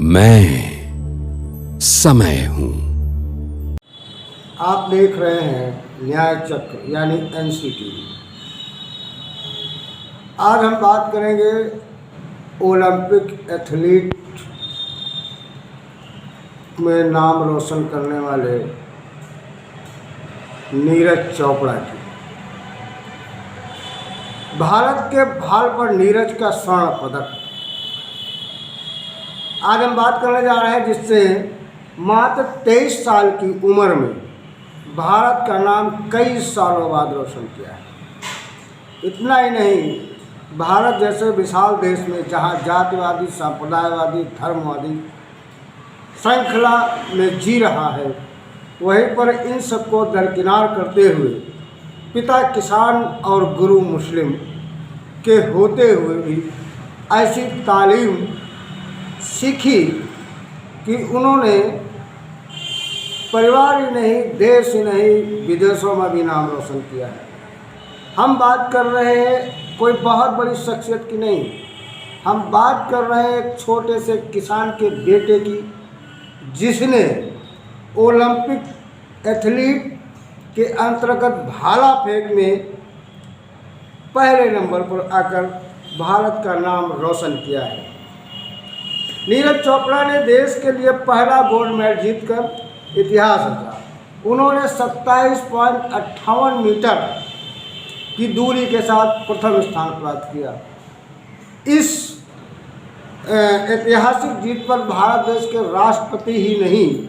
मैं समय हूं। आप देख रहे हैं न्याय चक्र यानी एनसीटीवी। आज हम बात करेंगे ओलंपिक एथलीट में नाम रोशन करने वाले नीरज चोपड़ा की। भारत के भाल पर नीरज का स्वर्ण पदक। आज हम बात करने जा रहे हैं जिससे मात्र 23 साल की उम्र में भारत का नाम कई सालों बाद रोशन किया है। इतना ही नहीं, भारत जैसे विशाल देश में जहां जातिवादी, संप्रदायवादी, धर्मवादी श्रृंखला में जी रहा है, वहीं पर इन सबको दरकिनार करते हुए पिता किसान और गुरु मुस्लिम के होते हुए भी ऐसी तालीम सीखी कि उन्होंने परिवार ही नहीं, देश ही नहीं, विदेशों में भी नाम रोशन किया है। हम बात कर रहे हैं कोई बहुत बड़ी शख्सियत की नहीं, हम बात कर रहे हैं एक छोटे से किसान के बेटे की, जिसने ओलंपिक एथलीट के अंतर्गत भाला फेंक में पहले नंबर पर आकर भारत का नाम रोशन किया है। नीरज चोपड़ा ने देश के लिए पहला गोल्ड मेडल जीतकर इतिहास रचा। उन्होंने 27.58 मीटर की दूरी के साथ प्रथम स्थान प्राप्त किया। इस ऐतिहासिक जीत पर भारत देश के राष्ट्रपति ही नहीं,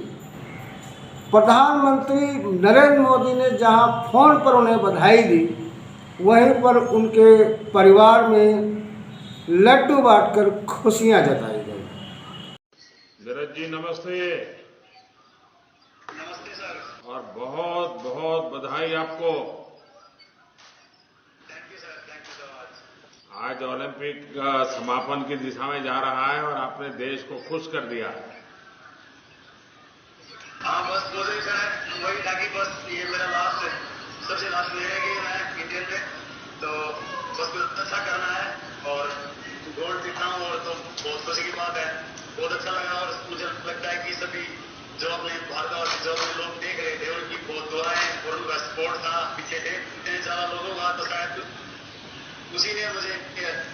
प्रधानमंत्री नरेंद्र मोदी ने जहां फोन पर उन्हें बधाई दी, वहीं पर उनके परिवार में लड्डू बांटकर खुशियां जताई गई। नीरज जी नमस्ते। नमस्ते सर। और बहुत बहुत बधाई आपको। Thank you sir, thank you so much. आज ओलंपिक समापन की दिशा में जा रहा है और आपने देश को खुश कर दिया। हाँ, बस मुझे सर वही था कि बस ये मेरा सबसे लास्ट ईयर है कि मैं इंडियन में, तो बस कुछ अच्छा करना है और गोल्ड जीतना हूँ, और तो बहुत खुशी की बात है। बहुत अच्छा लगा और मुझे लगता है कि सभी जो अपने भारत जो लोग देख रहे थे उनकी बहुत दुआएं और उनका सपोर्ट था पीछे से इतने ज्यादा लोगों का, तो शायद उसी ने मुझे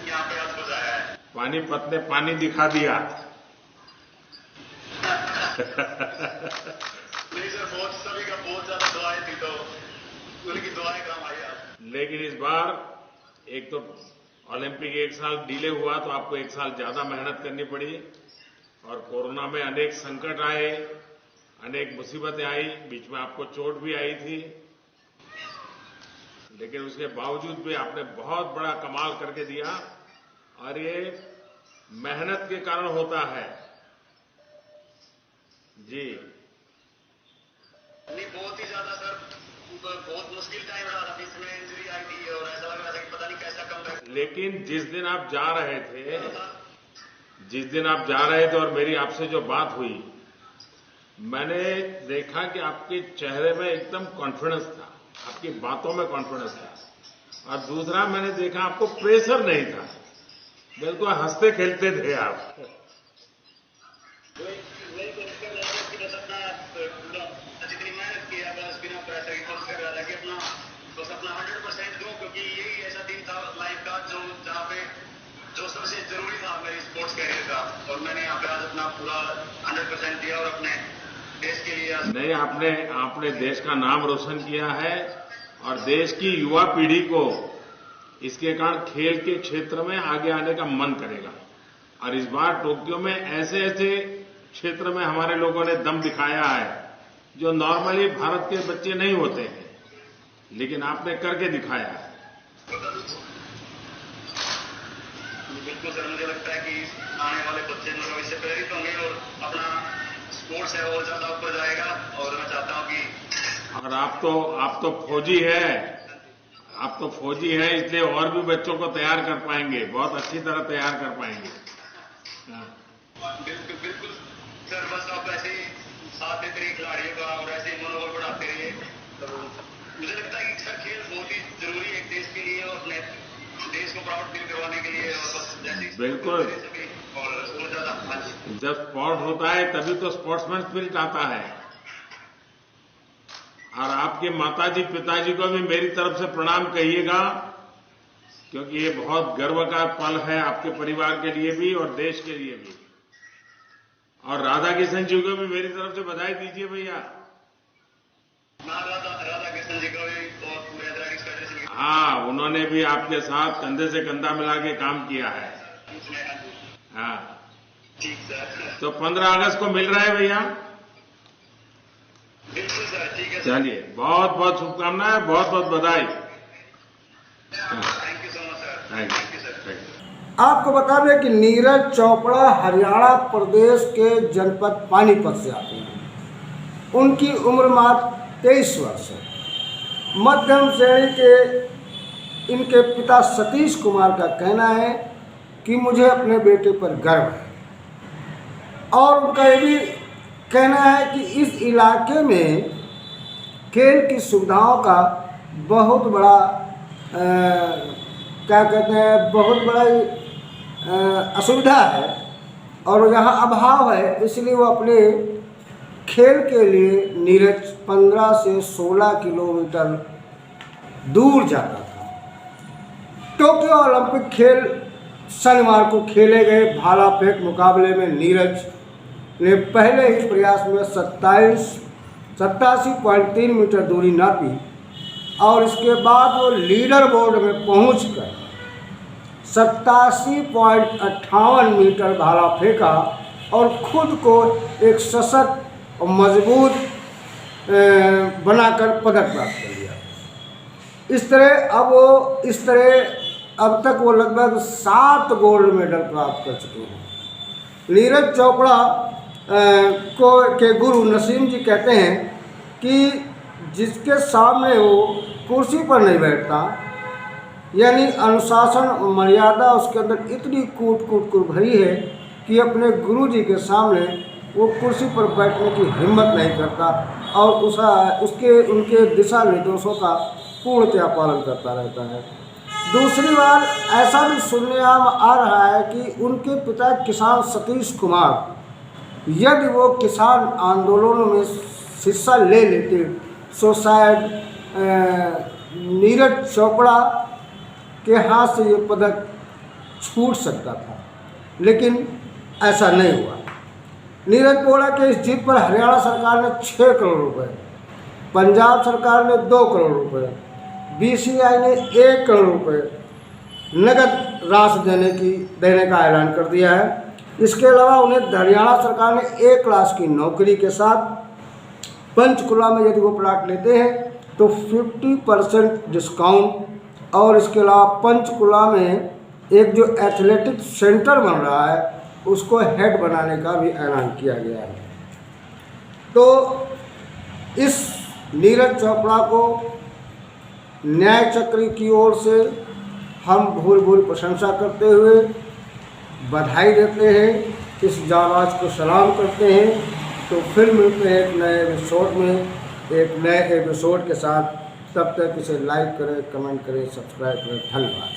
यहाँ पे आज पहुंचाया है। पानीपत ने पानी दिखा दिया। नहीं सर, बहुत सभी का बहुत ज्यादा दुआएं थी, तो उनकी दुआएं काम आई आज। लेकिन इस बार एक तो ओलंपिक एक साल डिले हुआ, तो आपको एक साल ज्यादा मेहनत करनी पड़ी और कोरोना में अनेक संकट आए, अनेक मुसीबतें आई, बीच में आपको चोट भी आई थी, लेकिन उसके बावजूद भी आपने बहुत बड़ा कमाल करके दिया और ये मेहनत के कारण होता है। जी नहीं, बहुत ही ज्यादा सर, बहुत मुश्किल टाइम रहा था, बीच में इंजरी आई थी और ऐसा लग रहा था कि पता नहीं कैसा कम बैक। लेकिन जिस दिन आप जा रहे थे और मेरी आपसे जो बात हुई, मैंने देखा कि आपके चेहरे में एकदम कॉन्फिडेंस था, आपकी बातों में कॉन्फिडेंस था, और दूसरा मैंने देखा आपको प्रेशर नहीं था, बिल्कुल हंसते खेलते थे आप। जितनी मेहनत की है बस बिना प्रेशर की कोशिश कर रहा था कि अपना 100% दूं, क्योंकि यही ऐसा दिन था लाइफ का जहाँ पे जो सबसे जरूरी था मेरी स्पोर्ट्स कैरियर का, और मैंने यहाँ पे आज अपना पूरा 100% दिया और अपने देश के लिए नहीं, आपने देश का नाम रोशन किया है और देश की युवा पीढ़ी को इसके कारण खेल के क्षेत्र में आगे आने का मन करेगा। और इस बार टोक्यो में ऐसे ऐसे क्षेत्र में हमारे लोगों ने दम दिखाया है जो नॉर्मली भारत के बच्चे नहीं होते हैं, लेकिन आपने करके दिखाया है। बिल्कुल सर, मुझे लगता है कि आने वाले बच्चे जो भविष्य प्रेरित होंगे और अपना स्पोर्ट्स है और ज्यादा ऊपर जाएगा, और मैं चाहता हूं कि और आप तो फौजी है, आप तो फौजी है, इसलिए और भी बच्चों को तैयार कर पाएंगे, बहुत अच्छी तरह तैयार कर पाएंगे। बिल्कुल बिल्कुल सर, बस आप ऐसे ही साथ देते रहिए खिलाड़ियों का और ऐसे ही मनोबल बढ़ाते रहिए। तो मुझे लगता है कि सर खेल बहुत ही जरूरी है एक देश के लिए और अपने देश को प्राउड फील करवाने के लिए और बस जैसे बिल्कुल। और और ज्यादा। हाँ जी। जब स्पोर्ट होता है तभी तो स्पोर्ट्समैन स्पिरिट आता है। और आपके माताजी पिताजी को भी मेरी तरफ से प्रणाम कहिएगा, क्योंकि ये बहुत गर्व का पल है आपके परिवार के लिए भी और देश के लिए भी। और राधा किशन जी को भी मेरी तरफ से बधाई दीजिए भैया। राधा कृष्ण जी को भी और पूरे एथलेटिक्स फेडरेशन की। हाँ, उन्होंने भी आपके साथ कंधे से कंधा मिला के काम किया है। हाँ, ठीक सर। तो 15 अगस्त को मिल रहा है भैया। बिल्कुल सर, ठीक है। चलिए, बहुत बहुत शुभकामनाएं, बहुत बहुत बधाई। Thank you so much sir. Thank thank you sir. You. आपको बता दें कि नीरज चोपड़ा हरियाणा प्रदेश के जनपद पानीपत से आते हैं। उनकी उम्र मात्र 23 वर्ष है। मध्यम श्रेणी के इनके पिता सतीश कुमार का कहना है कि मुझे अपने बेटे पर गर्व है, और उनका ये भी कहना है कि इस इलाके में खेल की सुविधाओं का बहुत बड़ा क्या कहते हैं, बहुत बड़ा असुविधा है और यहाँ अभाव है। इसलिए वो अपने खेल के लिए नीरज 15 से 16 किलोमीटर दूर जाता था। टोक्यो ओलंपिक खेल शनिवार को खेले गए भाला फेंक मुकाबले में नीरज ने पहले ही प्रयास में 87.3 मीटर दूरी नापी और इसके बाद वो लीडर बोर्ड में पहुंचकर 87.58 मीटर भाला फेंका और खुद को एक सशक्त और मजबूत बनाकर पदक प्राप्त कर लिया। इस तरह अब तक वो लगभग 7 गोल्ड मेडल प्राप्त कर चुके हैं। नीरज चोपड़ा के गुरु नसीम जी कहते हैं कि जिसके सामने वो कुर्सी पर नहीं बैठता, यानी अनुशासन और मर्यादा उसके अंदर इतनी कूट कर भरी है कि अपने गुरु जी के सामने वो कुर्सी पर बैठने की हिम्मत नहीं करता और उनके दिशा निर्देशों का पूर्णतया पालन करता रहता है। दूसरी बार ऐसा भी सुनने आ रहा है कि उनके पिता किसान सतीश कुमार, यदि वो किसान आंदोलनों में हिस्सा ले लेते तो शायद नीरज चोपड़ा के हाथ से ये पदक छूट सकता था, लेकिन ऐसा नहीं हुआ। नीरज चोपड़ा के इस जीत पर हरियाणा सरकार ने 6 करोड़ रुपए, पंजाब सरकार ने 2 करोड़ रुपए, बीसीआई ने 1 करोड़ रुपए नगद राशि देने का ऐलान कर दिया है। इसके अलावा उन्हें हरियाणा सरकार ने 1 लाख की नौकरी के साथ पंचकुला में यदि वो प्लाट लेते हैं तो 50% डिस्काउंट, और इसके अलावा पंचकुला में एक जो एथलेटिक्स सेंटर बन रहा है उसको हेड बनाने का भी ऐलान किया गया है। तो इस नीरज चोपड़ा को न्याय चक्र की ओर से हम भूल प्रशंसा करते हुए बधाई देते हैं, इस जांबाज को सलाम करते हैं। तो फिर मिलते हैं एक नए एपिसोड में, एक नए एपिसोड के साथ। तब तक इसे लाइक करें, कमेंट करें, सब्सक्राइब करें। धन्यवाद।